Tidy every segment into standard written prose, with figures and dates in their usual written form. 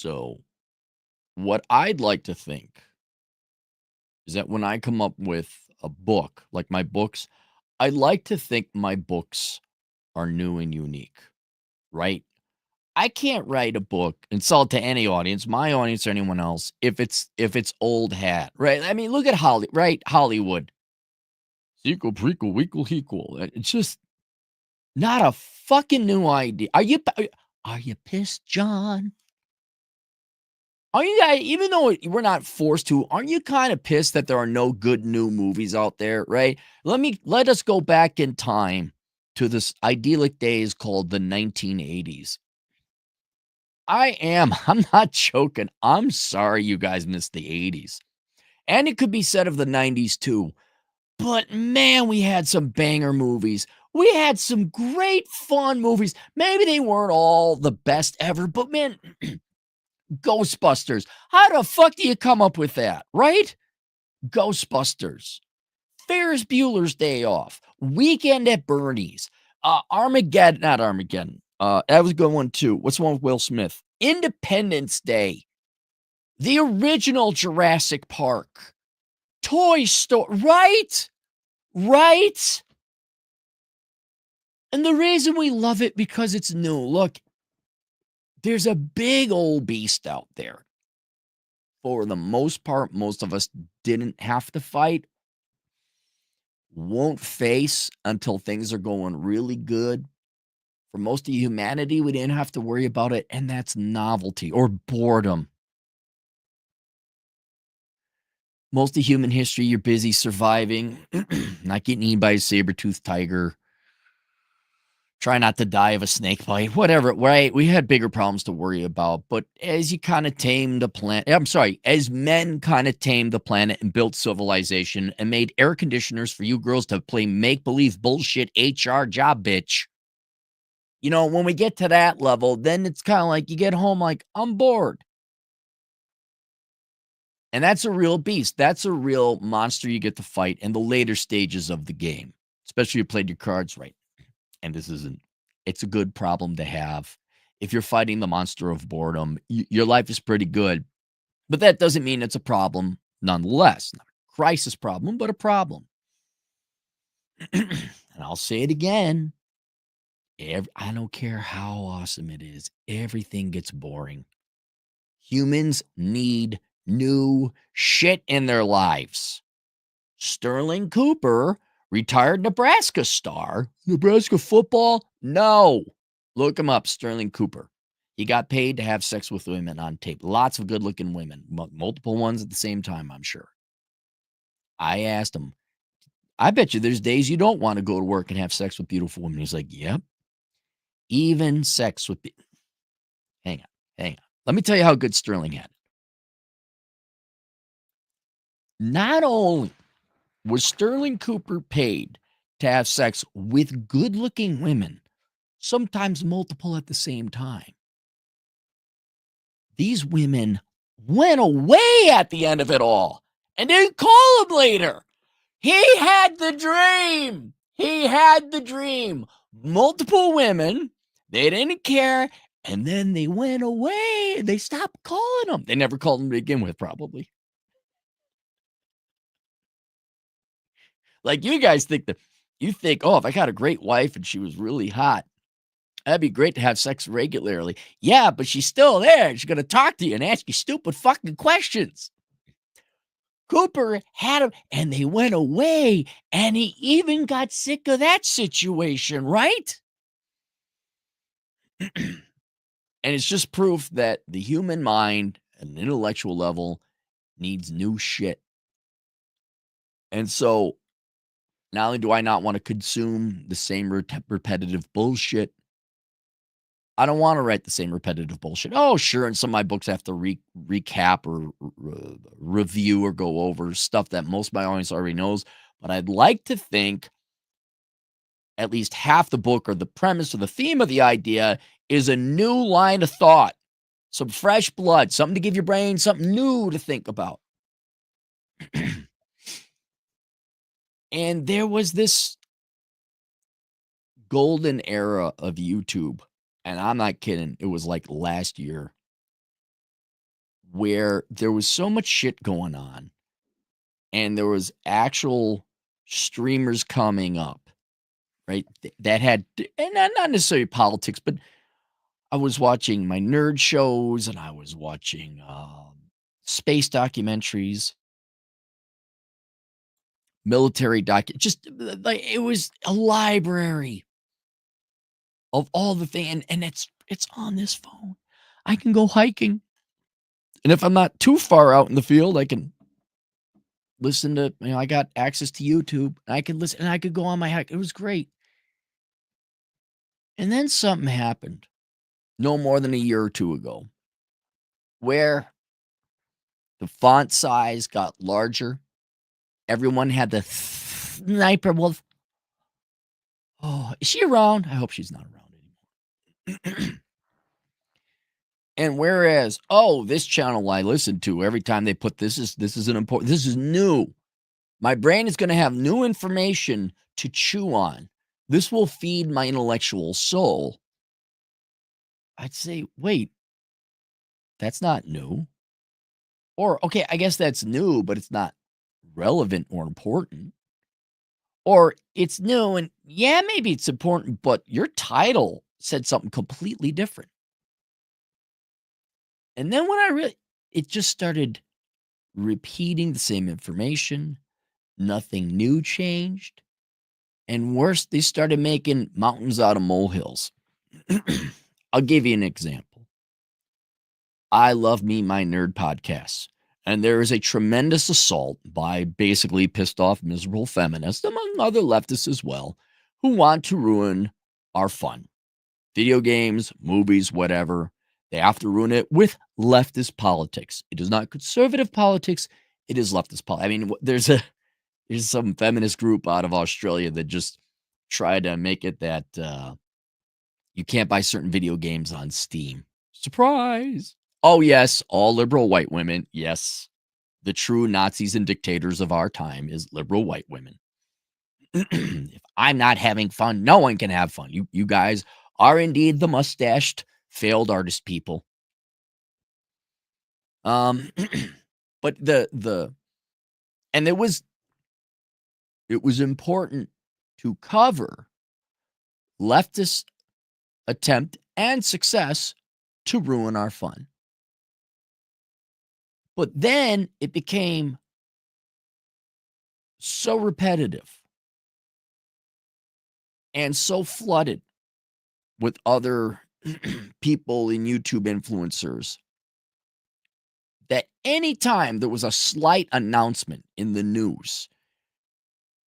So, what I'd like to think is that when I come up with a book, like my books, I like to think my books are new and unique, right? I can't write a book and sell it to any audience, my audience or anyone else, if it's old hat, right? I mean, look at Hollywood. Sequel, prequel, wequel, equal. It's just not a fucking new idea. Are you pissed, John? Are you guys, even though we're not forced to, aren't you kind of pissed that there are no good new movies out there, right? Let us go back in time to this idyllic days called the 1980s. I'm not joking. I'm sorry you guys missed the 80s. And it could be said of the 90s too. But man, we had some banger movies. We had some great fun movies. Maybe they weren't all the best ever, but man, Ghostbusters. How the fuck do you come up with that, right? Ghostbusters. Ferris Bueller's Day Off. Weekend at Bernie's. Armageddon, not Armageddon. That was a good one too. What's the one with Will Smith? Independence Day. The original Jurassic Park. Toy Story. Right? Right? And the reason we love it because it's new. Look, there's a big old beast out there. For the most part, most of us didn't have to fight, won't face until things are going really good. For most of humanity, we didn't have to worry about it, and that's novelty or boredom. Most of human history, you're busy surviving, not getting eaten by a saber-toothed tiger, try not to die of a snake bite, whatever, right? We had bigger problems to worry about. But as you kind of tamed the planet, as men kind of tamed the planet and built civilization and made air conditioners for you girls to play make-believe bullshit HR job, bitch. You know, when we get to that level, then it's kind of like you get home like, I'm bored. And that's a real beast. That's a real monster you get to fight in the later stages of the game, especially if you played your cards right. And it's a good problem to have. If you're fighting the monster of boredom, your life is pretty good. But that doesn't mean it's a problem nonetheless. Not a crisis problem, but a problem. And I'll say it again. I don't care how awesome it is. Everything gets boring. Humans need new shit in their lives. Sterling Cooper, retired Nebraska star. Nebraska football? No. Look him up, Sterling Cooper. He got paid to have sex with women on tape. Lots of good-looking women. Multiple ones at the same time, I'm sure. I asked him, I bet you there's days you don't want to go to work and have sex with beautiful women. He's like, yep. Even sex with... Hang on. Let me tell you how good Sterling had it. Not only was Sterling Cooper paid to have sex with good-looking women, sometimes multiple at the same time, these women went away at the end of it all and didn't call him later. He had the dream. Multiple women, they didn't care, and then they went away. They stopped calling him. They never called him to begin with, probably. Like you guys think oh, if I got a great wife and she was really hot, that'd be great to have sex regularly. Yeah, but she's still there. She's going to talk to you and ask you stupid fucking questions. Cooper had him, and they went away, and he even got sick of that situation, right? And it's just proof that the human mind at an intellectual level needs new shit. And so, not only do I not want to consume the same repetitive bullshit, I don't want to write the same repetitive bullshit. Oh, sure. And some of my books have to recap or review or go over stuff that most of my audience already knows. But I'd like to think at least half the book or the premise or the theme of the idea is a new line of thought, some fresh blood, something to give your brain something new to think about. And there was this golden era of YouTube. And I'm not kidding. It was like last year where there was so much shit going on and there was actual streamers coming up, right? That had, and not necessarily politics, but I was watching my nerd shows and I was watching space documentaries, military just like it was a library of all the things, and it's on this phone. I can go hiking, and if I'm not too far out in the field, I can listen to, I got access to YouTube. I could listen and I could go on my hike. It was great. And then something happened no more than a year or two ago where the font size got larger. Everyone had the sniper wolf. Oh, is she around? I hope she's not around anymore. And whereas, this channel I listen to every time they put this is an important, this is new. My brain is going to have new information to chew on. This will feed my intellectual soul. I'd say, wait, that's not new. Or, okay, I guess that's new, but it's not relevant or important. Or it's new and yeah, maybe it's important, but your title said something completely different. And then when it just started repeating the same information, nothing new changed. And worse, they started making mountains out of molehills. I'll give you an example. I love me, my nerd podcasts. And there is a tremendous assault by basically pissed off, miserable feminists, among other leftists as well, who want to ruin our fun. Video games, movies, whatever. They have to ruin it with leftist politics. It is not conservative politics. It is leftist politics. I mean, there's some feminist group out of Australia that just tried to make it that you can't buy certain video games on Steam. Surprise. Oh, yes, all liberal white women. Yes, the true Nazis and dictators of our time is liberal white women. If I'm not having fun, no one can have fun. You guys are indeed the mustached failed artist people. But and it was important to cover leftist attempt and success to ruin our fun. But then it became so repetitive and so flooded with other people and YouTube influencers that anytime there was a slight announcement in the news,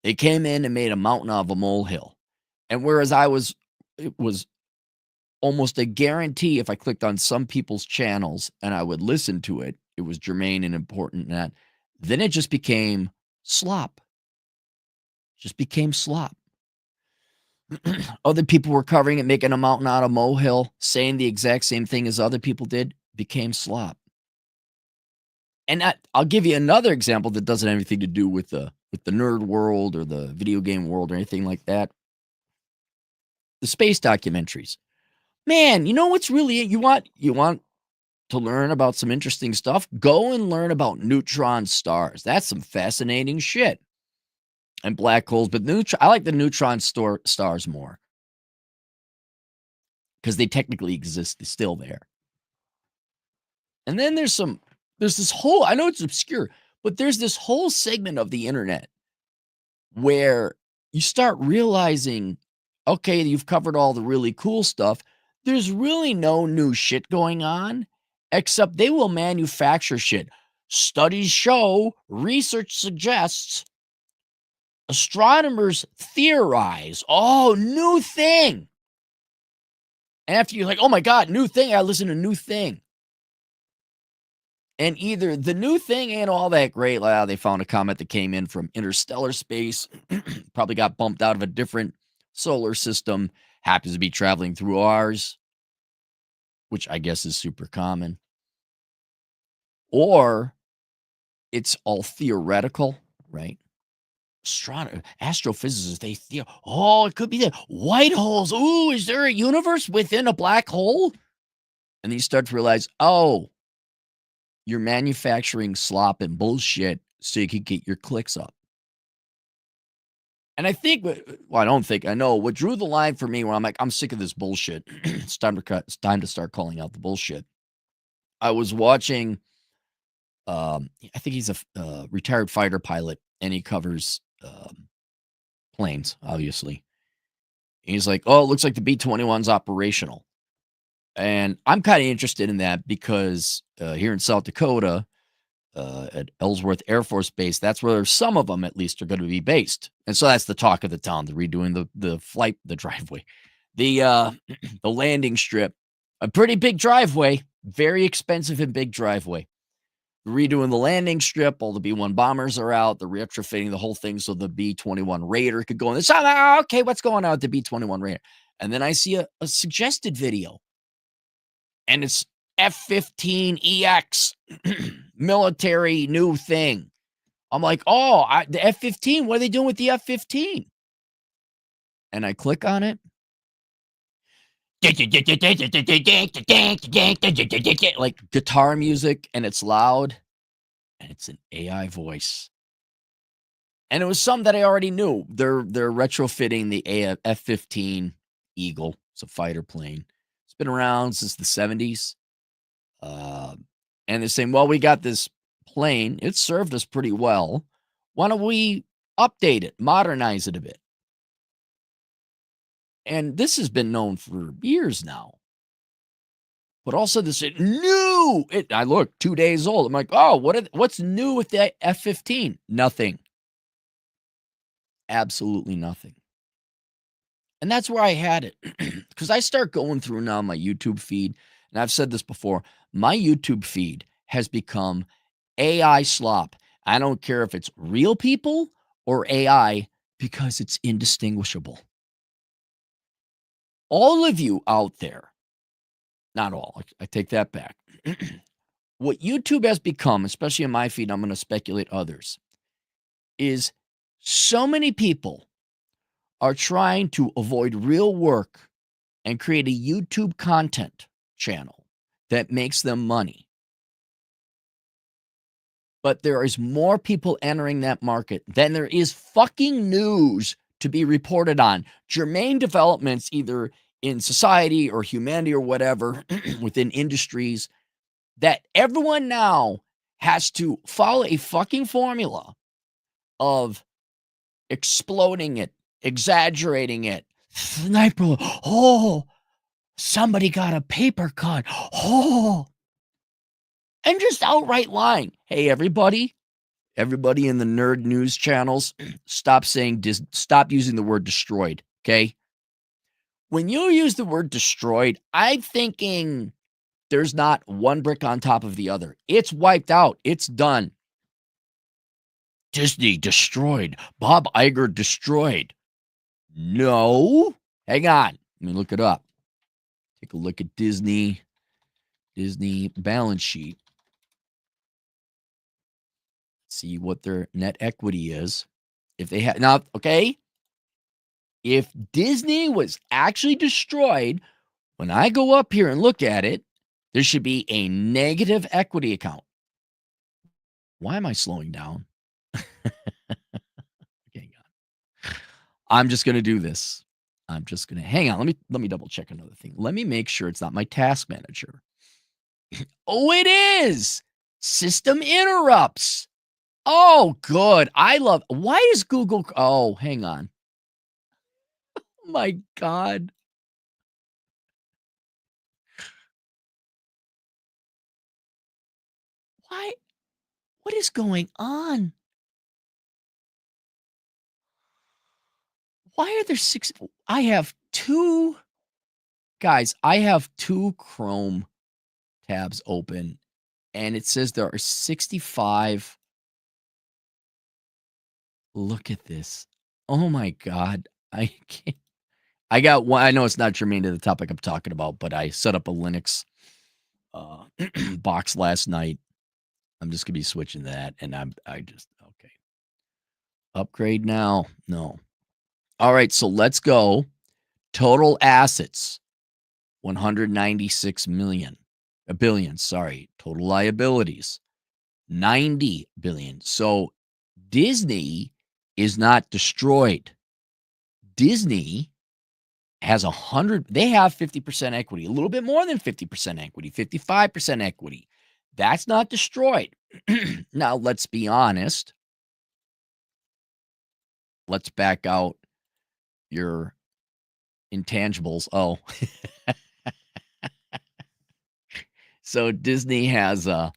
they came in and made a mountain out of a molehill. And whereas it was almost a guarantee if I clicked on some people's channels and I would listen to it, it was germane and important and that, then it just became slop. Just became slop. Other people were covering it, making a mountain out of molehill, saying the exact same thing as other people did, became slop. And I'll give you another example that doesn't have anything to do with the nerd world or the video game world or anything like that. The space documentaries. Man, you know what's really you want to learn about some interesting stuff? Go and learn about neutron stars. That's some fascinating shit. And black holes, but I like the neutron stars more because they technically exist. They're still there. And then there's this whole, I know it's obscure, but there's this whole segment of the internet where you start realizing, okay, you've covered all the really cool stuff. There's really no new shit going on, except they will manufacture shit. Studies show, research suggests, astronomers theorize. Oh, new thing. And after you're like, oh my God, new thing, I listen to new thing. And either the new thing ain't all that great. Like, they found a comet that came in from interstellar space, probably got bumped out of a different solar system, happens to be traveling through ours, which I guess is super common. Or it's all theoretical, right? Astrophysicists, it could be the white holes. Ooh, is there a universe within a black hole? And then you start to realize, You're manufacturing slop and bullshit so you can get your clicks up. And I think, well, I don't think, I know what drew the line for me where I'm like, I'm sick of this bullshit. It's time to cut. It's time to start calling out the bullshit. I was watching, I think he's a retired fighter pilot, and he covers planes, obviously. He's like, oh, it looks like the B-21's operational. And I'm kind of interested in that because here in South Dakota, at Ellsworth Air Force Base, that's where some of them at least are going to be based. And so that's the talk of the town. They're redoing the driveway, the the landing strip, a pretty big driveway, very expensive and big driveway. Redoing the landing strip, all the B-1 bombers are out. They're retrofitting the whole thing so the B-21 Raider could go in. It's okay, what's going on with the B-21 Raider? And then I see a suggested video, and it's F15 EX military new thing. I'm like, oh, the F15, what are they doing with the F15? And I click on it. Like guitar music, and it's loud, and it's an AI voice. And it was some that I already knew. They're retrofitting the F15 Eagle. It's a fighter plane. It's been around since the 70s. And they're saying, well, we got this plane. It served us pretty well. Why don't we update it, modernize it a bit? And this has been known for years now. But also this new. I look 2 days old. I'm like, oh, what's new with the F-15? Nothing. Absolutely nothing. And that's where I had it. Because I start going through now my YouTube feed. And I've said this before. My YouTube feed has become AI slop. I don't care if it's real people or AI because it's indistinguishable. All of you out there, not all, I take that back. What YouTube has become, especially in my feed, I'm going to speculate others, is so many people are trying to avoid real work and create a YouTube content channel that makes them money. But there is more people entering that market than there is fucking news to be reported on. Germane developments, either in society or humanity or whatever, within industries, that everyone now has to follow a fucking formula of exploding it, exaggerating it. Sniper, oh, somebody got a paper cut. Oh, and just outright lying. Hey, everybody in the nerd news channels, stop using the word destroyed, okay? When you use the word destroyed, I'm thinking there's not one brick on top of the other. It's wiped out. It's done. Disney destroyed. Bob Iger destroyed. No. Hang on. Let me look it up. Take a look at Disney balance sheet. See what their net equity is. If they have now, okay. If Disney was actually destroyed, when I go up here and look at it, there should be a negative equity account. Why am I slowing down? Hang on. I'm just going to do this. I'm just going to hang on. Let me double check another thing. Let me make sure it's not my task manager. Oh, it is. System interrupts. Oh, good. Why is Google? Oh, hang on. Oh my God. Why? What is going on? Why are there six? I have two Chrome tabs open, and it says there are 65. Look at this. Oh my God. I can't. I got one. I know it's not germane to the topic I'm talking about, but I set up a Linux box last night. I'm just gonna be switching that, and okay. Upgrade now. No. All right, so let's go. Total assets, 196 million. billion, sorry. Total liabilities, 90 billion. So Disney is not destroyed. Disney has 100, they have 50% equity, a little bit more than 50% equity, 55% equity. That's not destroyed. Now, let's be honest. Let's back out your intangibles. Oh, so Disney has a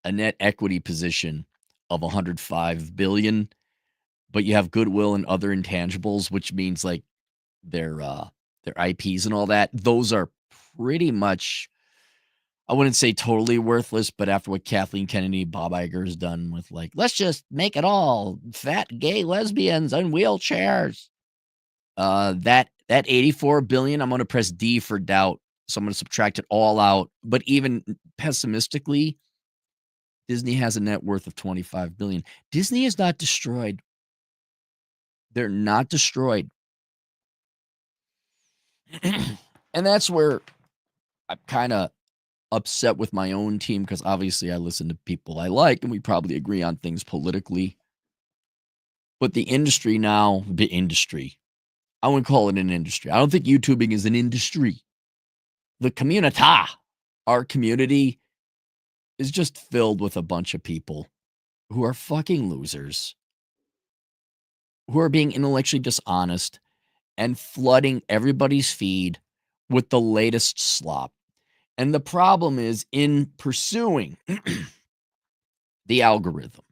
net equity position of 105 billion, but you have goodwill and other intangibles, which means like their IPs and all that. Those are pretty much, I wouldn't say totally worthless, but after what Kathleen Kennedy, Bob Iger has done with like, let's just make it all fat gay lesbians and wheelchairs. That 84 billion, I'm going to press D for doubt. So I'm going to subtract it all out. But even pessimistically, Disney has a net worth of 25 billion. Disney is not destroyed. They're not destroyed. And that's where I'm kind of upset with my own team, because obviously I listen to people I like and we probably agree on things politically. But the industry now, I wouldn't call it an industry. I don't think YouTubing is an industry. The community, our community, is just filled with a bunch of people who are fucking losers, who are being intellectually dishonest and flooding everybody's feed with the latest slop. And the problem is, in pursuing the algorithm,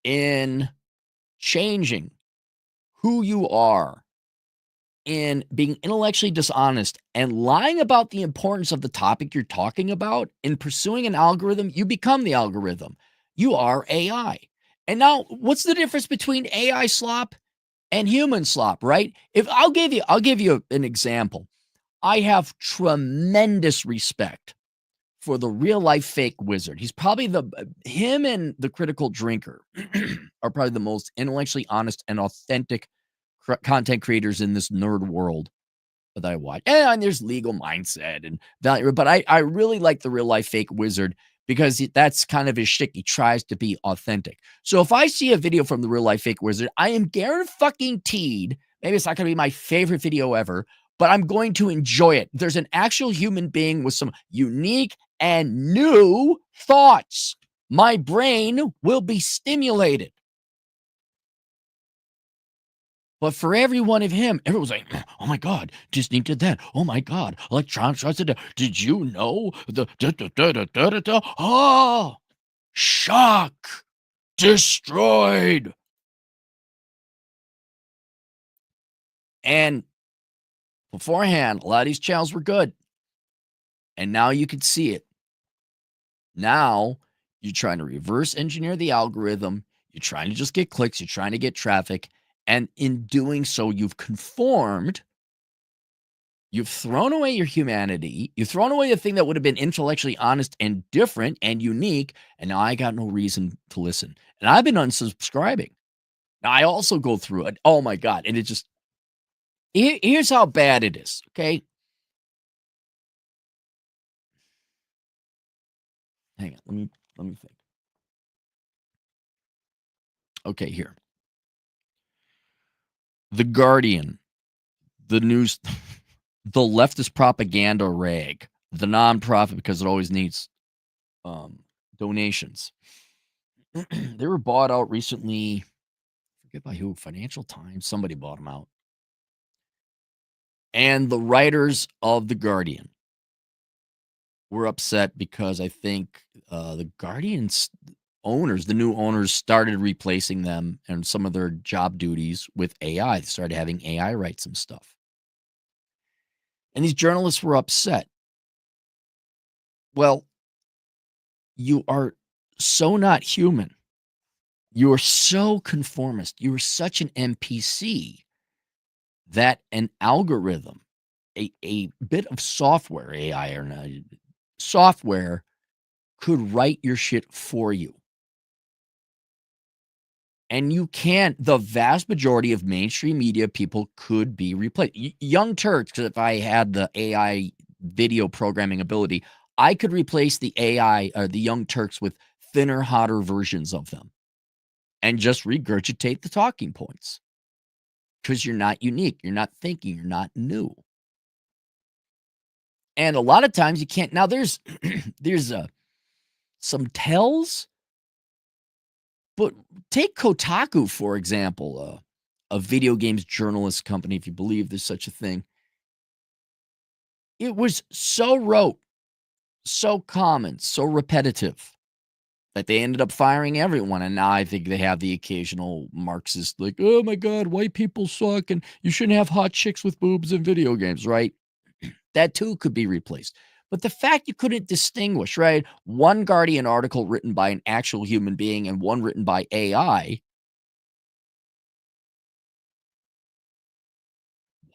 in changing who you are, in being intellectually dishonest and lying about the importance of the topic you're talking about, in pursuing an algorithm, you become the algorithm. You are AI. And now, what's the difference between AI slop and human slop, right? If I'll give you an example. I have tremendous respect for the real life fake wizard. He's probably him and the critical drinker are probably the most intellectually honest and authentic content creators in this nerd world that I watch. And there's Legal Mindset and Value, but I really like the real life fake wizard because that's kind of his shtick. He tries to be authentic. So if I see a video from the real life fake wizard, I am guaranteed, maybe it's not going to be my favorite video ever, but I'm going to enjoy it. There's an actual human being with some unique and new thoughts. My brain will be stimulated. But for every one of him, everyone's like, oh my God, Disney did that. Oh my God, Electronic Arts did that. Did you know? Oh, shock, destroyed. And beforehand, a lot of these channels were good. And now you can see it. Now you're trying to reverse engineer the algorithm. You're trying to just get clicks. You're trying to get traffic. And in doing so, you've conformed. You've thrown away your humanity. You've thrown away the thing that would have been intellectually honest and different and unique. And now I got no reason to listen. And I've been unsubscribing. Now I also go through it. Oh my God. And it just, here's how bad it is. Okay. Hang on. Let me think. Okay, here. The Guardian, the news, the leftist propaganda rag, the nonprofit, because it always needs donations. They were bought out recently. I forget by who. Financial Times. Somebody bought them out. And the writers of The Guardian were upset because I think the Guardian's owners, the new owners, started replacing them and some of their job duties with AI. They started having AI write some stuff. And these journalists were upset. Well, you are so not human. You are so conformist. You are such an NPC that an algorithm, a bit of software, AI or not, software could write your shit for you. And you can't, the vast majority of mainstream media people could be replaced. Young Turks, because if I had the AI video programming ability, I could replace the AI or the Young Turks with thinner, hotter versions of them and just regurgitate the talking points because you're not unique. You're not thinking. You're not new. And a lot of times you can't. Now, there's some tells, but take Kotaku, for example, a video games journalist company, if you believe there's such a thing. It was so rote, so common, so repetitive that they ended up firing everyone. And now I think they have the occasional Marxist, like, oh my God, white people suck and you shouldn't have hot chicks with boobs in video games, right? That too could be replaced. But the fact you couldn't distinguish, right? One Guardian article written by an actual human being and one written by AI.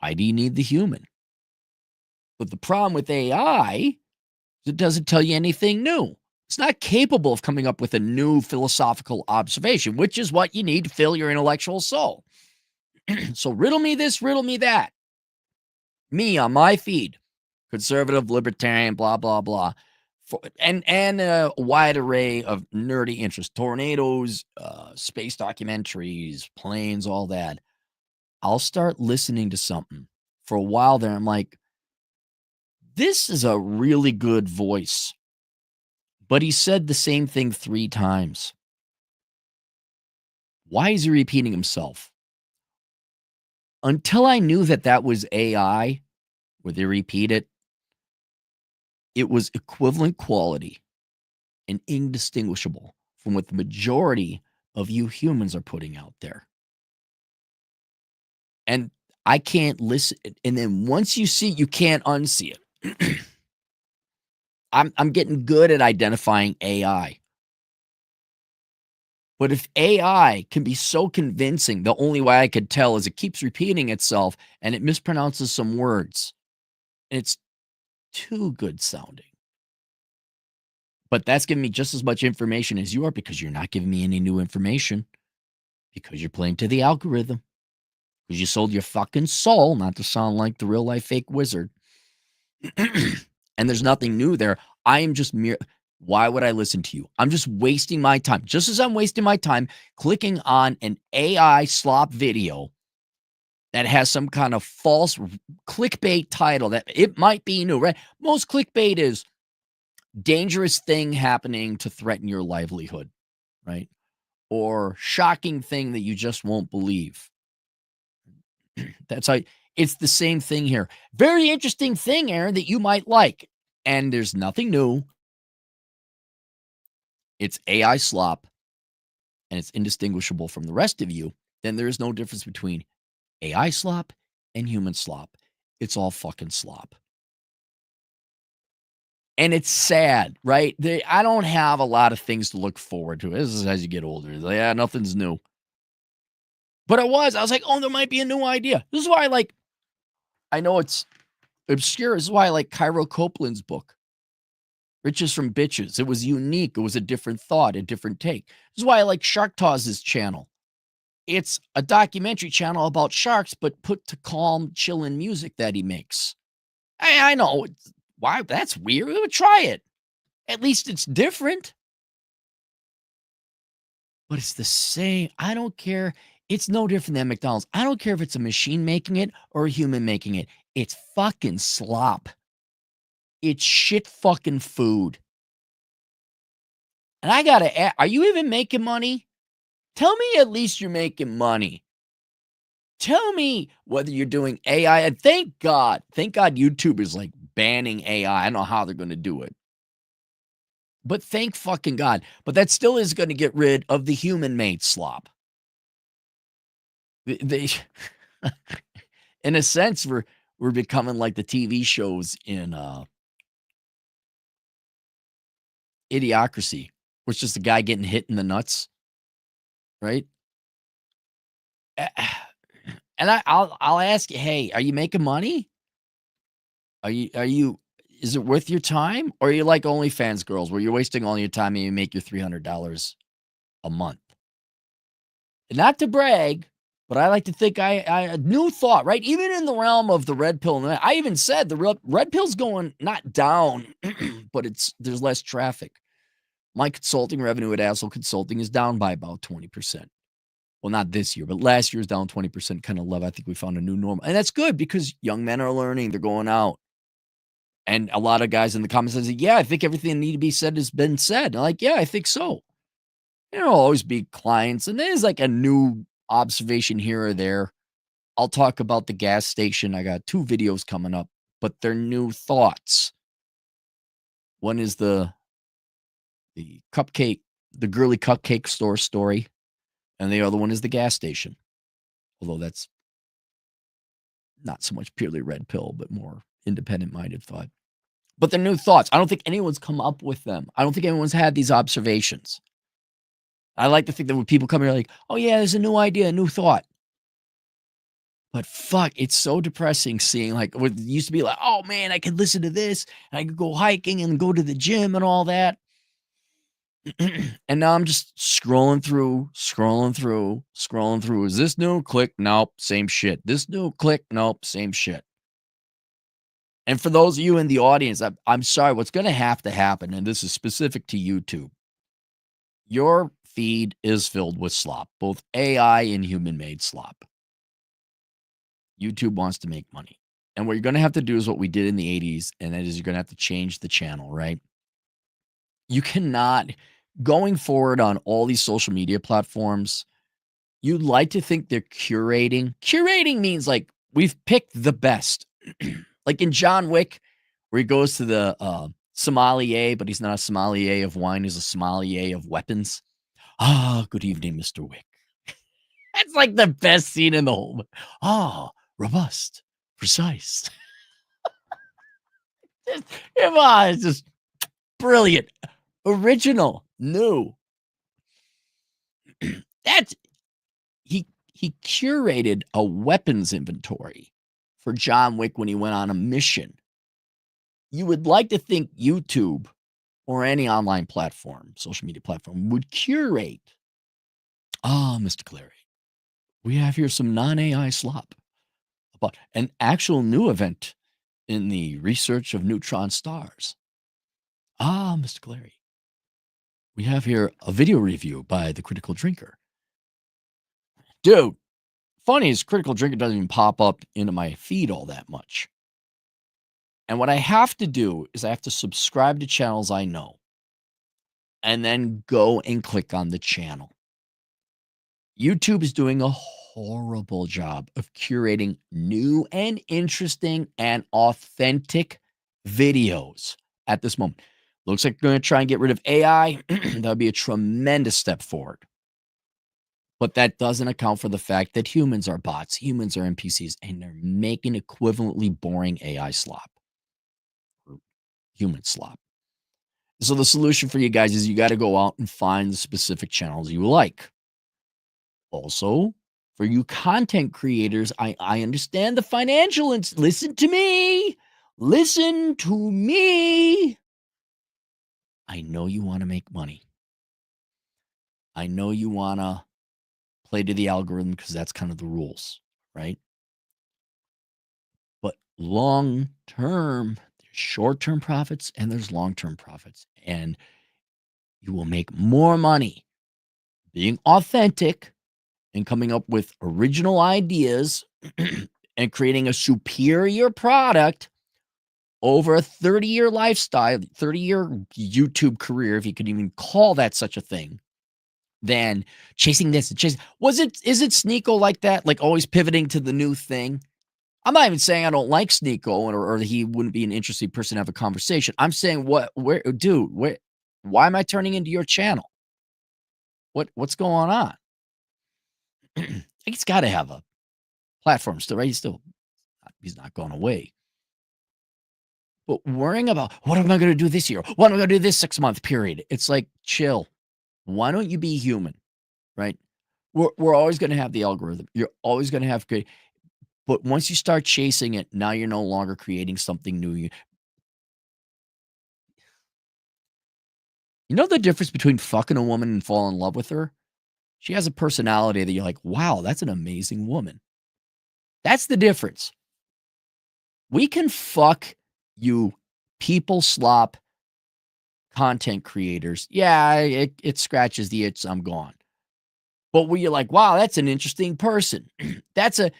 Why do you need the human? But the problem with AI is it doesn't tell you anything new. It's not capable of coming up with a new philosophical observation, which is what you need to fill your intellectual soul. So riddle me this, riddle me that. Me on my feed, conservative, libertarian, blah, blah, blah. And a wide array of nerdy interests, tornadoes, space documentaries, planes, all that. I'll start listening to something for a while there. I'm like, this is a really good voice, but he said the same thing 3 times. Why is he repeating himself? Until I knew that that was AI, where they repeat it, it was equivalent quality and indistinguishable from what the majority of you humans are putting out there. And I can't listen. And then once you see, you can't unsee it. I'm getting good at identifying AI. But if AI can be so convincing, the only way I could tell is it keeps repeating itself and it mispronounces some words. And it's too good sounding. But that's giving me just as much information as you are because you're not giving me any new information because you're playing to the algorithm. Because you sold your fucking soul, not to sound like the real life fake wizard. And there's nothing new there. I am just why would I listen to you? I'm just wasting my time. Just as I'm wasting my time clicking on an AI slop video that has some kind of false clickbait title that it might be new, right? Most clickbait is dangerous thing happening to threaten your livelihood, right? Or shocking thing that you just won't believe. That's how it's the same thing here. Very interesting thing, Aaron, that you might like. And there's nothing new. It's AI slop and it's indistinguishable from the rest of you. Then there is no difference between AI slop and human slop. It's all fucking slop. And it's sad, right? I don't have a lot of things to look forward to. This is as you get older. Like, yeah, nothing's new. But I was like, oh, there might be a new idea. This is why I know it's obscure. This is why I like Cairo Copeland's book, Riches from Bitches. It was unique. It was a different thought, a different take. This is why I like Shark Taw's channel. It's a documentary channel about sharks, but put to calm, chilling music that he makes. I know. Why? That's weird. We would try it. At least it's different. But it's the same. I don't care. It's no different than McDonald's. I don't care if it's a machine making it or a human making it. It's fucking slop. It's shit fucking food. And I gotta ask, are you even making money? Tell me at least you're making money. Tell me whether you're doing AI. And thank God YouTube is like banning AI. I don't know how they're going to do it. But thank fucking God. But that still is going to get rid of the human-made slop. They in a sense, we're becoming like the TV shows in Idiocracy, where it's just a guy getting hit in the nuts, right? And I'll ask you, hey, are you making money? Are you is it worth your time? Or are you like OnlyFans girls where you're wasting all your time and you make your $300 a month? And not to brag, But I like to think I new thought, right? Even in the realm of the red pill, and I even said the red pill's going not down, but there's less traffic. My consulting revenue at Asshole Consulting is down by about 20%. Well, not this year, but last year's down 20% kind of level. I think we found a new normal. And that's good because young men are learning, they're going out. And a lot of guys in the comments say, yeah, I think everything that need to be said has been said. I'm like, yeah, I think so. There'll always be clients, and there's like a new observation here or there. I'll talk about the gas station. I got 2 videos coming up, but they're new thoughts. One is the cupcake, the girly cupcake store story, and the other one is the gas station. Although that's not so much purely red pill, but more independent-minded thought. But they're new thoughts. I don't think anyone's come up with them. I don't think anyone's had these observations. I like to think that when people come here like, oh, yeah, there's a new idea, a new thought. But fuck, it's so depressing seeing like what used to be like, oh, man, I could listen to this. And I could go hiking and go to the gym and all that. And now I'm just scrolling through. Is this new? Click. Nope. Same shit. This new? Click. Nope. Same shit. And for those of you in the audience, I'm sorry, what's going to happen, and this is specific to YouTube, your feed is filled with slop, both AI and human-made slop. YouTube wants to make money. And what you're going to have to do is what we did in the 80s, and that is you're going to have to change the channel, right? You cannot, going forward on all these social media platforms, you'd like to think they're curating. Curating means like we've picked the best. Like in John Wick, where he goes to the sommelier, but he's not a sommelier of wine, he's a sommelier of weapons. Ah, good evening, Mr. Wick. That's like the best scene in the whole. Ah, robust, precise. Come on, it's just brilliant, original, new. That's he curated a weapons inventory for John Wick when he went on a mission. You would like to think YouTube or any online platform, social media platform, would curate. Ah, Mr. Clary, we have here some non-AI slop about an actual new event in the research of neutron stars. Ah, Mr. Clary, we have here a video review by the Critical Drinker. Dude, funny is Critical Drinker doesn't even pop up into my feed all that much. And what I have to do is I have to subscribe to channels I know and then go and click on the channel. YouTube is doing a horrible job of curating new and interesting and authentic videos at this moment. Looks like they're going to try and get rid of AI. That would be a tremendous step forward. But that doesn't account for the fact that humans are bots, humans are NPCs, and they're making equivalently boring AI slop or human slop. So the solution for you guys is you got to go out and find the specific channels you like. Also, for you content creators, I understand the financial. Listen to me. Listen to me. I know you want to make money. I know you want to play to the algorithm because that's kind of the rules, right? But long term, there's short term profits and there's long term profits. And you will make more money being authentic and coming up with original ideas and creating a superior product over a 30-year lifestyle, 30-year YouTube career, if you could even call that such a thing, than chasing this and chasing. Is it Sneeko like that? Like always pivoting to the new thing? I'm not even saying I don't like Sneeko or he wouldn't be an interesting person to have a conversation. I'm saying why am I turning into your channel? What's going on? He's got to have a platform still, right? He's not going away. But worrying about what am I going to do this year? What am I going to do this 6-month period? It's like, chill. Why don't you be human, right? We're always going to have the algorithm. You're always going to have good. But once you start chasing it, now you're no longer creating something new. You know the difference between fucking a woman and falling in love with her? She has a personality that you're like, wow, that's an amazing woman. That's the difference. We can fuck you people slop content creators. Yeah, it scratches the itch. I'm gone. But where you're like, wow, that's an interesting person. that's a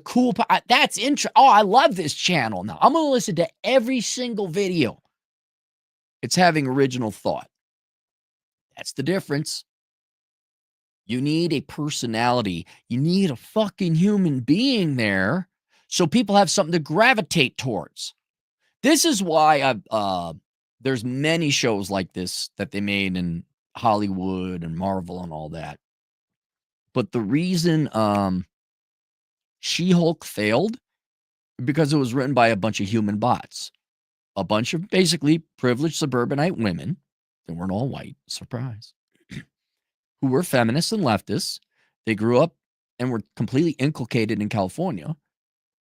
cool. That's interesting. Oh, I love this channel. Now I'm gonna listen to every single video. It's having original thought. That's the difference. You need a personality. You need a fucking human being there so people have something to gravitate towards. This is why there's many shows like this that they made in Hollywood and Marvel and all that. But the reason She-Hulk failed because it was written by a bunch of human bots. A bunch of basically privileged suburbanite women. They weren't all white, surprise. Who were feminists and leftists. They grew up and were completely inculcated in California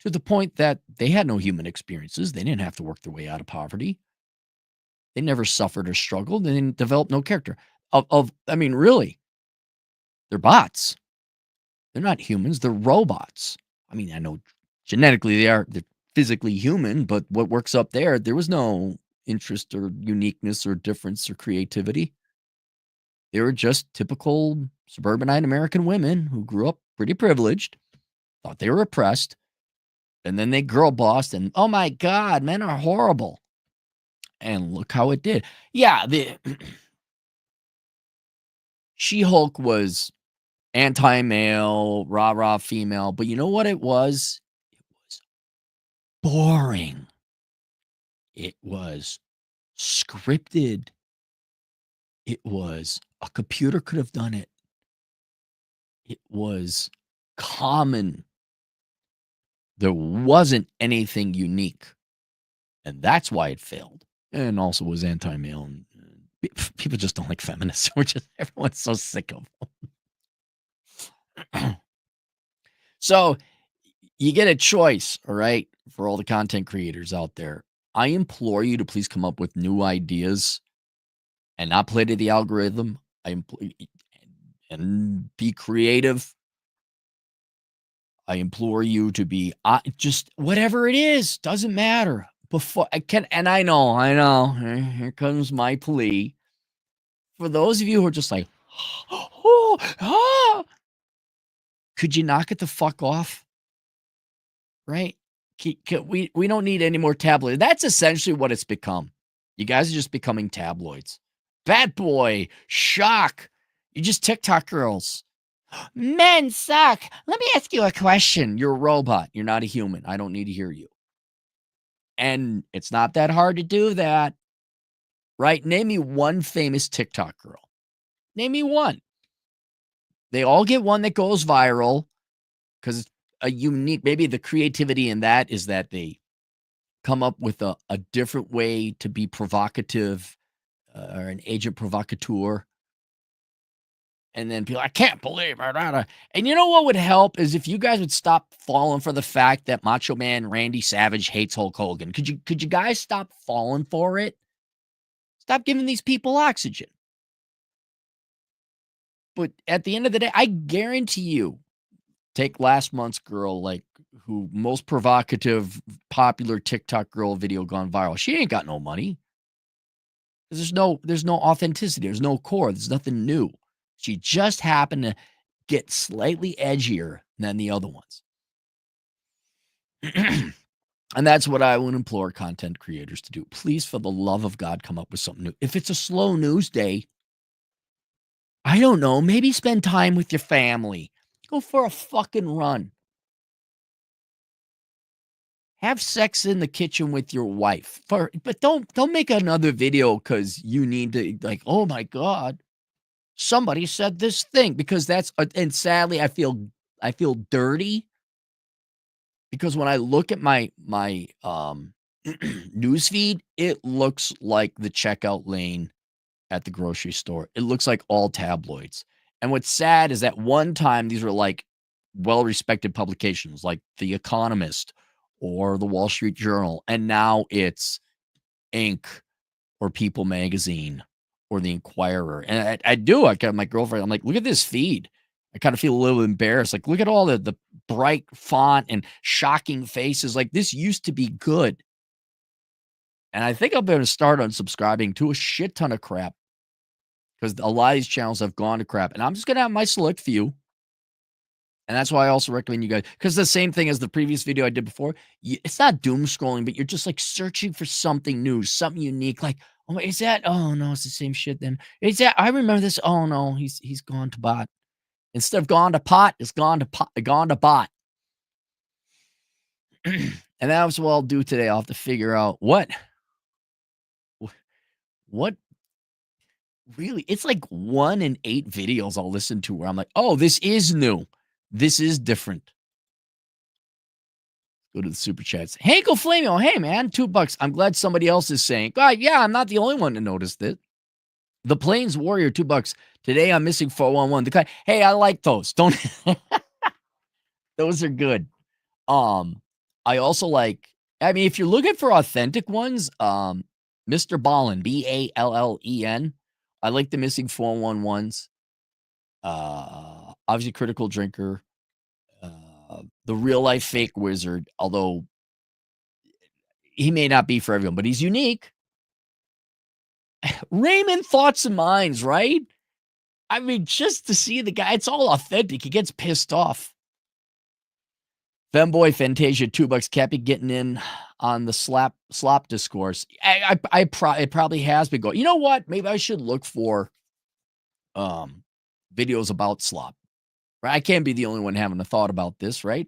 to the point that they had no human experiences. They didn't have to work their way out of poverty. They never suffered or struggled. They didn't develop no character. I mean, really, they're bots. They're not humans. They're robots. I mean, I know genetically they're physically human, but what works up there was no interest or uniqueness or difference or creativity. They were just typical suburbanite American women who grew up pretty privileged, thought they were oppressed, and then they girl bossed, and oh my God, men are horrible. And look how it did. Yeah, the She-Hulk was anti-male, rah-rah female, but you know what it was? It was boring. It was scripted. It was a computer could have done it. It was common. There wasn't anything unique. And that's why it failed. And also was anti-male. And people just don't like feminists. Everyone's so sick of them. So you get a choice, all right, for all the content creators out there. I implore you to please come up with new ideas and not play to the algorithm. And be creative. I implore you to be just whatever it is, doesn't matter. Before I can, and I know, here comes my plea. For those of you who are just like, could you knock it the fuck off? Right? We don't need any more tabloids. That's essentially what it's become. You guys are just becoming tabloids. Bad boy, shock. You're just TikTok girls. Men suck. Let me ask you a question. You're a robot. You're not a human. I don't need to hear you. And it's not that hard to do that. Right? Name me one famous TikTok girl. Name me one. They all get one that goes viral because it's a unique, maybe the creativity in that is that they come up with a different way to be provocative or an agent provocateur. And then people, I can't believe it. And you know what would help is if you guys would stop falling for the fact that Macho Man Randy Savage hates Hulk Hogan. Could you guys stop falling for it? Stop giving these people oxygen. But at the end of the day, I guarantee you, take last month's girl, like who most provocative, popular TikTok girl video gone viral. She ain't got no money. There's no authenticity. There's no core. There's nothing new. She just happened to get slightly edgier than the other ones. And that's what I would implore content creators to do. Please, for the love of God, come up with something new. If it's a slow news day, I don't know, maybe spend time with your family. Go for a fucking run. Have sex in the kitchen with your wife. But don't make another video because you need to, like, oh my God, somebody said this thing, because that's and sadly I feel dirty because when I look at my news feed, it looks like the checkout lane at the grocery store. It looks like all tabloids. And what's sad is that one time these were like well-respected publications like The Economist or the Wall Street Journal, and now it's Inc. or People Magazine or the Inquirer. And I got my girlfriend, I'm like, look at this feed. I kind of feel a little embarrassed. Like, look at all the bright font and shocking faces. Like, this used to be good. And I think I'm going to start unsubscribing to a shit ton of crap because a lot of these channels have gone to crap. And I'm just going to have my select few. And that's why I also recommend you guys, because the same thing as the previous video I did before, it's not doom scrolling, but you're just like searching for something new, something unique. Like, oh, is that? Oh no, it's the same shit. Then is that? I remember this. Oh no, he's gone to bot. Instead of gone to pot, it's gone to pot, gone to bot. And that's what I'll do today. I'll have to figure out what really. It's like 1 in 8 videos I'll listen to where I'm like, oh, this is new. This is different. Go to the super chats. Hanko Flamio, hey man, $2. I'm glad somebody else is saying, God, yeah, I'm not the only one to notice it. The Plains Warrior, $2. Today I'm missing 411. The guy, hey, I like those. Don't those are good. I also like, I mean, if you're looking for authentic ones, Mr. Ballen, Ballen. I like the missing 411 ones. Obviously Critical Drinker. The real life fake wizard, although he may not be for everyone, but he's unique. Raymond Thoughts and Minds, right? I mean, just to see the guy, it's all authentic. He gets pissed off. Femboy Fantasia, $2. Cappy getting in on the slop discourse. It probably has been going. You know what? Maybe I should look for videos about slop. Right? I can't be the only one having a thought about this, right?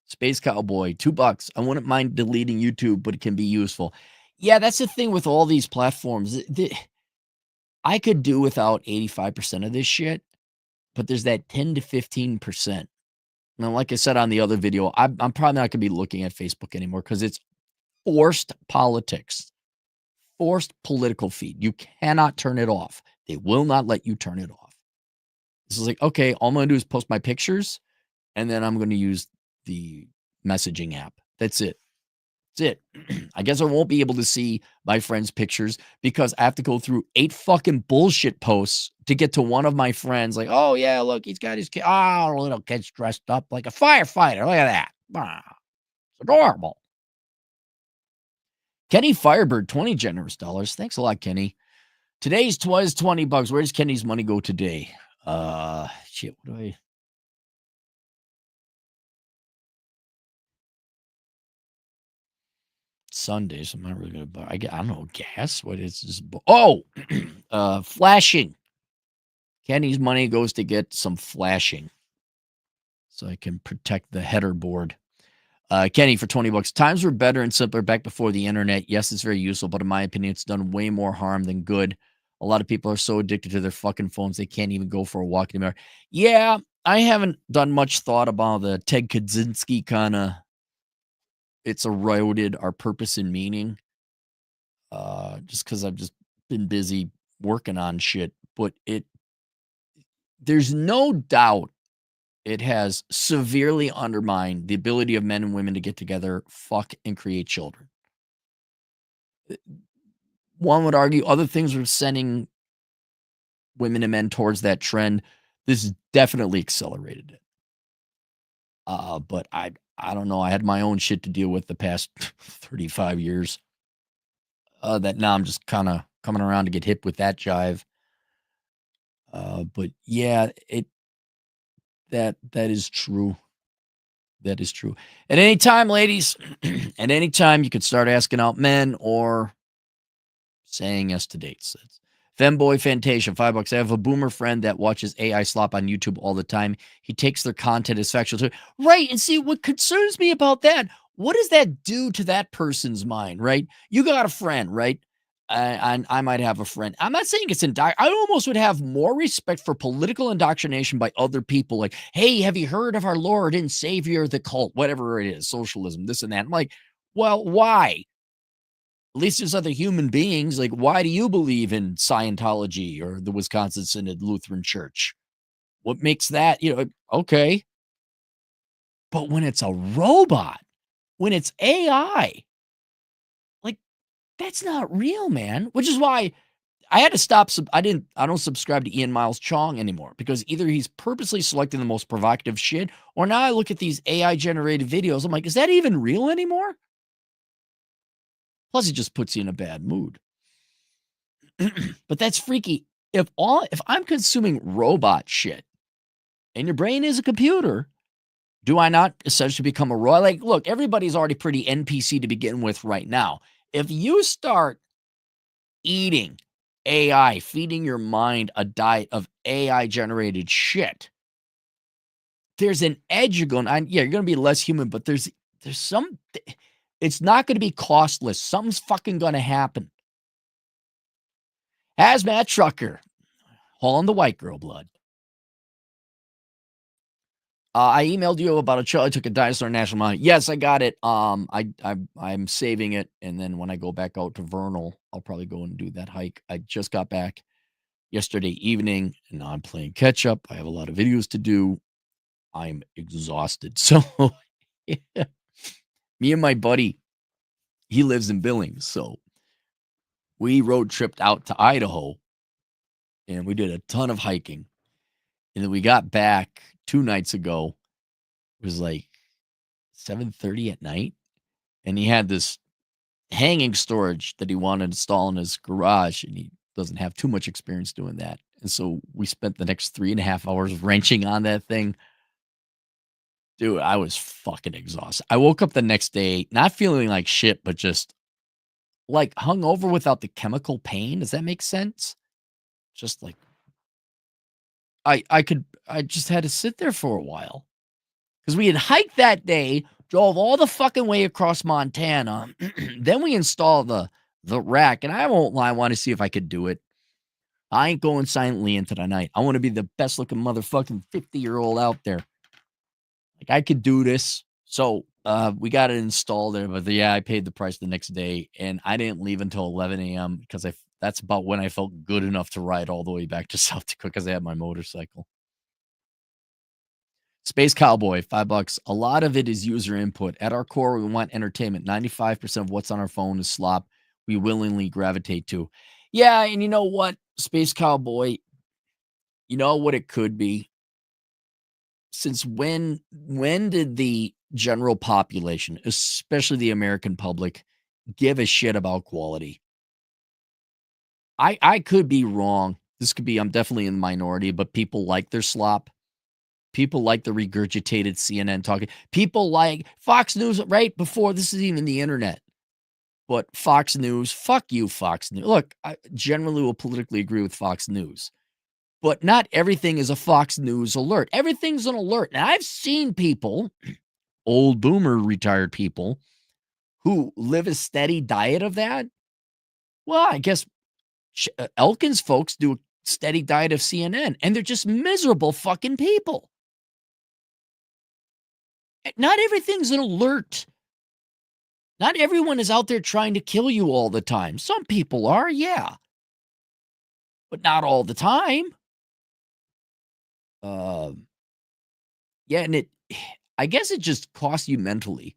Space Cowboy, $2. I wouldn't mind deleting YouTube, but it can be useful. Yeah, that's the thing with all these platforms. I could do without 85% of this shit, but there's that 10 to 15%. Now, like I said on the other video, I'm probably not going to be looking at Facebook anymore because it's forced politics, forced political feed. You cannot turn it off. They will not let you turn it off. This is like, okay, all I'm going to do is post my pictures, and then I'm going to use the messaging app. That's it. That's it. I guess I won't be able to see my friends' pictures because I have to go through 8 fucking bullshit posts to get to one of my friends. Like, oh, yeah, look, he's got his kid. Oh, little kid's dressed up like a firefighter. Look at that. It's adorable. Kenny Firebird, 20 generous dollars. Thanks a lot, Kenny. Today's was $20. Where does Kenny's money go today? Shit, what do I... Sundays. I'm not really gonna buy. I don't know, gas. What is this? Oh, flashing. Kenny's money goes to get some flashing, so I can protect the header board. Kenny for $20. Times were better and simpler back before the internet. Yes, it's very useful, but in my opinion, it's done way more harm than good. A lot of people are so addicted to their fucking phones they can't even go for a walk anymore. Yeah, I haven't done much thought about the Ted Kaczynski kind of. It's eroded our purpose and meaning. Just because I've just been busy working on shit. But there's no doubt it has severely undermined the ability of men and women to get together, fuck, and create children. One would argue other things are sending women and men towards that trend. This has definitely accelerated it. But I don't know. I had my own shit to deal with the past 35 years. That now I'm just kind of coming around to get hip with that jive. But yeah, that is true. That is true. At any time, ladies, at any time you could start asking out men or saying yes to dates. Femboy Fantasia, $5. I have a boomer friend that watches AI Slop on YouTube all the time. He takes their content as factual too. Right. And see, what concerns me about that, what does that do to that person's mind, right? You got a friend, right? I might have a friend. I'm not saying it's I almost would have more respect for political indoctrination by other people. Like, hey, have you heard of our Lord and Savior, the cult, whatever it is, socialism, this and that. I'm like, well, why? At least there's other human beings. Like, why do you believe in Scientology or the Wisconsin Synod Lutheran Church? What makes that, okay. But when it's a robot, when it's AI, like, that's not real, man. Which is why I had to stop. I don't subscribe to Ian Miles Chong anymore because either he's purposely selecting the most provocative shit, or now I look at these AI generated videos. I'm like, is that even real anymore? Plus, it just puts you in a bad mood. But that's freaky. If I'm consuming robot shit and your brain is a computer, do I not essentially become a robot? Like, look, everybody's already pretty NPC to begin with right now. If you start eating AI, feeding your mind a diet of AI generated shit, there's an edge you're going on. Yeah, you're going to be less human, but there's some, it's not going to be costless. Something's fucking going to happen. Hazmat trucker, hauling the white girl blood. I emailed you about a show. I took a dinosaur national monument. Yes, I got it. I'm saving it, and then when I go back out to Vernal, I'll probably go and do that hike. I just got back yesterday evening, and now I'm playing catch up. I have a lot of videos to do. I'm exhausted. So, yeah. Me and my buddy, he lives in Billings, so we road tripped out to Idaho, and we did a ton of hiking. And then we got back 2 nights ago. It was like 7:30 at night, and he had this hanging storage that he wanted to install in his garage, and he doesn't have too much experience doing that. And so we spent the next 3.5 hours wrenching on that thing. Dude, I was fucking exhausted. I woke up the next day not feeling like shit, but just like hungover without the chemical pain. Does that make sense? Just like I just had to sit there for a while because we had hiked that day, drove all the fucking way across Montana. Then we installed the rack, and I won't lie, I want to see if I could do it. I ain't going silently into the night. I want to be the best looking motherfucking 50-year-old out there. Like, I could do this. So we got it installed there, but yeah, I paid the price the next day, and I didn't leave until 11 a.m. because that's about when I felt good enough to ride all the way back to South Dakota because I had my motorcycle. Space Cowboy, $5. A lot of it is user input. At our core, we want entertainment. 95% of what's on our phone is slop we willingly gravitate to. Yeah, and you know what, Space Cowboy, you know what it could be? Since when did the general population, especially the American public, give a shit about quality? I could be wrong. This could be I'm definitely in the minority, but people like their slop. People like the regurgitated CNN talking. People like Fox News right before this is even the internet. But Fox News, fuck you, Fox News. Look, I generally will politically agree with Fox News, but not everything is a Fox News alert. Everything's an alert. And I've seen people, old boomer retired people, who live a steady diet of that. Well, I guess Elkins folks do a steady diet of CNN, and they're just miserable fucking people. Not everything's an alert. Not everyone is out there trying to kill you all the time. Some people are, yeah, but not all the time. Um, yeah, and I guess it just costs you mentally.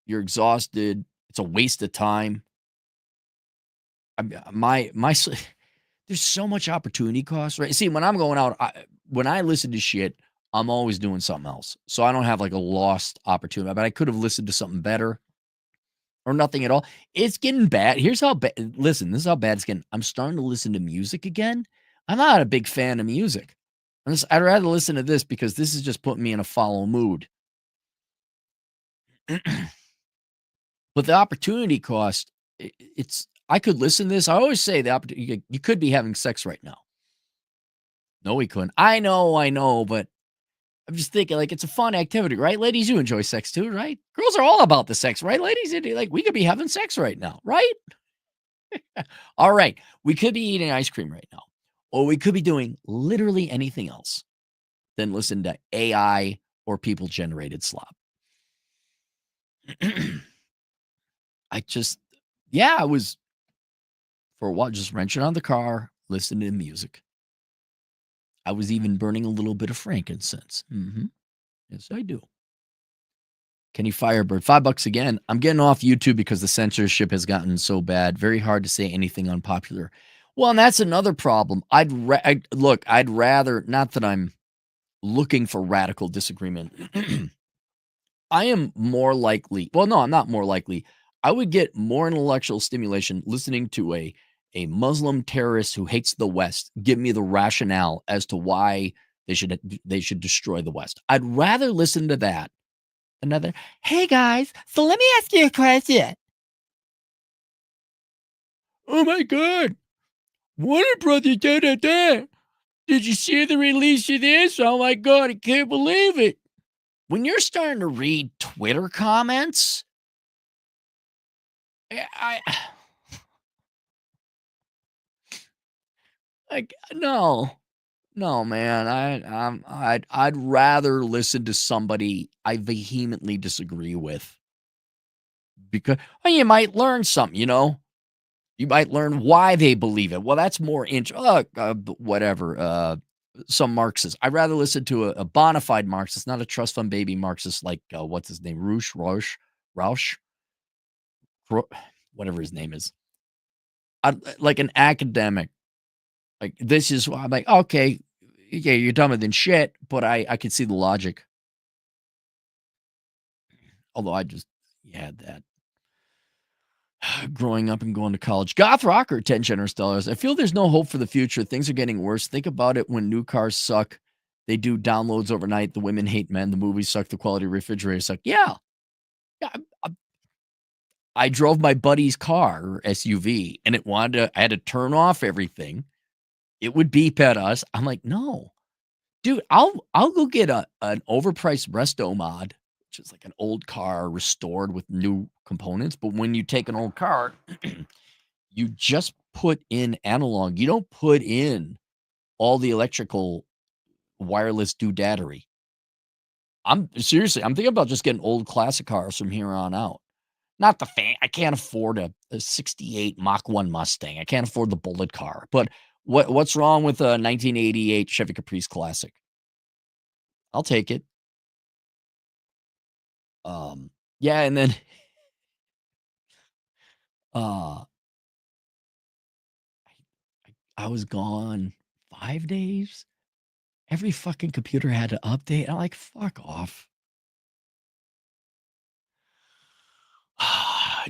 You're exhausted. It's a waste of time. There's so much opportunity cost, right? See, when I'm going out, when I listen to shit, I'm always doing something else. So I don't have like a lost opportunity, but I could have listened to something better or nothing at all. It's getting bad. Here's how bad. Listen, this is how bad it's getting. I'm starting to listen to music again. I'm not a big fan of music. I'd rather listen to this because this is just putting me in a follow mood. But the opportunity cost, it's I could listen to this. I always say the opportunity you could be having sex right now. No, we couldn't. I know, but I'm just thinking like it's a fun activity, right? Ladies, you enjoy sex too, right? Girls are all about the sex, right? Ladies, like we could be having sex right now, right? All right. We could be eating ice cream right now. Or we could be doing literally anything else than listen to AI or people generated slop. I just, yeah, I was for a while just wrenching on the car, listening to music. I was even burning a little bit of frankincense. Yes, I do. Kenny Firebird, $5 again. I'm getting off YouTube because the censorship has gotten so bad. Very hard to say anything unpopular. Well, and that's another problem. I'd rather, not that I'm looking for radical disagreement. I am more likely, well, no, I'm not more likely. I would get more intellectual stimulation listening to a Muslim terrorist who hates the West give me the rationale as to why they should destroy the West. I'd rather listen to that. Another, hey guys, so let me ask you a question. Oh my God, Warner Brothers, da da da. Did you see the release of this? Oh my God, I can't believe it. When you're starting to read Twitter comments, I like no, no, man. I'd rather listen to somebody I vehemently disagree with because well, you might learn something. You might learn why they believe it. Well, that's more whatever. Some Marxists. I'd rather listen to a bona fide Marxist, not a trust fund baby Marxist like what's his name, Roush, whatever his name is. Like an academic. Like this is why I'm like, okay, yeah, you're dumber than shit, but I could see the logic. Although I just had that growing up and going to college. Goth Rocker, 10 generous dollars. I feel there's no hope for the future. Things are getting worse. Think about it when new cars suck. They do downloads overnight. The women hate men. The movies suck. The quality refrigerators suck. Yeah. Yeah. I drove my buddy's car, SUV, and I had to turn off everything. It would beep at us. I'm like, no, dude, I'll go get an overpriced resto mod, which is like an old car restored with new components. But when you take an old car, you just put in analog. You don't put in all the electrical wireless doodadery. I'm thinking about just getting old classic cars from here on out. Not the fan. I can't afford a 68 Mach 1 Mustang. I can't afford the bullet car. But what's wrong with a 1988 Chevy Caprice Classic? I'll take it. Yeah, and then uh I was gone 5 days. Every fucking computer had to update. I'm like, fuck off.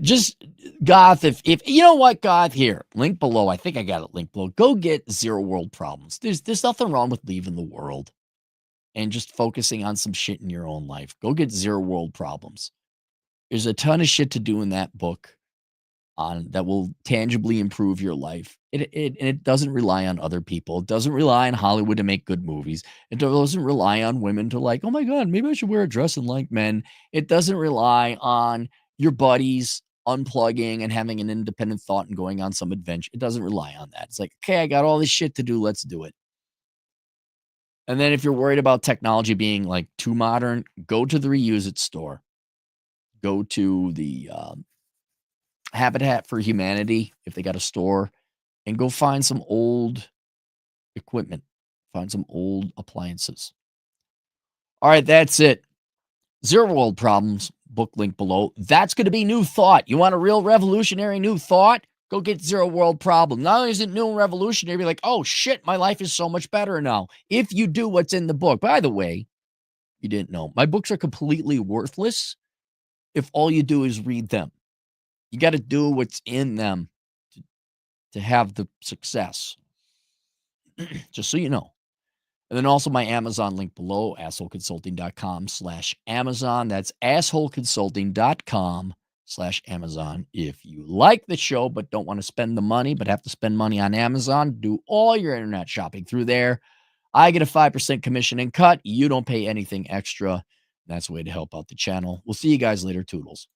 Just Goth, if you know what, Goth, here, link below. I think I got it linked below. Go get Zero World Problems. There's nothing wrong with leaving the world and just focusing on some shit in your own life. Go get Zero World Problems. There's a ton of shit to do in that book on that will tangibly improve your life. It doesn't rely on other people. It doesn't rely on Hollywood to make good movies. It doesn't rely on women to like, oh my God, maybe I should wear a dress and like men. It doesn't rely on your buddies unplugging and having an independent thought and going on some adventure. It doesn't rely on that. It's like, okay, I got all this shit to do. Let's do it. And then if you're worried about technology being like too modern, go to the Reuse It store. Go to the Habitat for Humanity if they got a store, and go find some old equipment. Find some old appliances. All right, that's it. Zero World Problems, book link below. That's going to be New Thought. You want a real revolutionary new thought? Go get Zero World Problem. Not only is it new and revolutionary, you're like, oh shit, my life is so much better now. If you do what's in the book. By the way, you didn't know, my books are completely worthless if all you do is read them. You got to do what's in them to have the success. Just so you know. And then also my Amazon link below, assholeconsulting.com/Amazon. That's assholeconsulting.com/Amazon. If you like the show but don't want to spend the money but have to spend money on Amazon, do all your internet shopping through there. I get a 5% commission and cut. You don't pay anything extra. That's a way to help out the channel. We'll see you guys later. Toodles.